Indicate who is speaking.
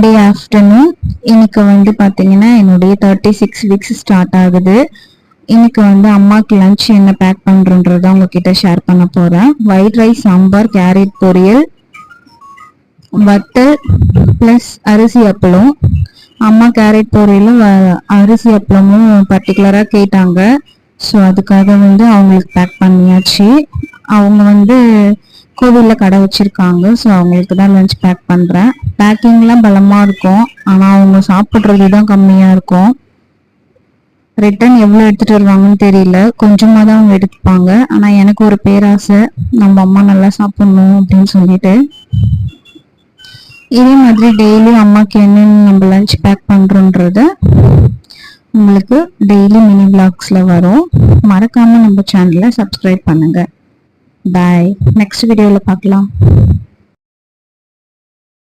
Speaker 1: Sunday afternoon. இன்னைக்கு வந்து பார்த்தீங்கன்னா என்னுடைய 36 வீக்ஸ் ஸ்டார்ட் ஆகுது. இன்னைக்கு வந்து அம்மாவுக்கு லஞ்ச் என்ன பேக் பண்ணுறன்றதை உங்ககிட்ட ஷேர் பண்ண போகிறேன். ஒயிட் ரைஸ், சாம்பார், கேரட் பொரியல், வத்தல் ப்ளஸ் அரிசி அப்பளம். அம்மா கேரட் பொரியலும் அரிசி அப்பளமும் பர்டிகுலராக கேட்டாங்க. ஸோ அதுக்காக வந்து அவங்களுக்கு பேக் பண்ணியாச்சு. அவங்க வந்து கோவிலில் கடை வச்சுருக்காங்க. ஸோ அவங்களுக்கு தான் லஞ்ச் பேக் பண்ணுறேன். பேக்கிங்லாம் பலமாக இருக்கும், ஆனால் அவங்க சாப்பிட்றது தான் கம்மியாக இருக்கும். ரிட்டன் எவ்வளோ எடுத்துகிட்டு வருவாங்கன்னு தெரியல, கொஞ்சமாக தான் அவங்க எடுத்துப்பாங்க. ஆனால் எனக்கு ஒரு பேராசை, நம்ம அம்மா நல்லா சாப்பிட்ணும் அப்படின்னு சொல்லிட்டு. இதே மாதிரி டெய்லி அம்மாவுக்கு என்னென்னு நம்ம லஞ்ச் பேக் பண்ணுறோன்றத உங்களுக்கு டெய்லி மினி விளாக்ஸில் வரும். மறக்காமல் நம்ம சேனலை சப்ஸ்கிரைப் பண்ணுங்கள். பாய். நெக்ஸ்ட் வீடியோவில் பார்க்கலாம்.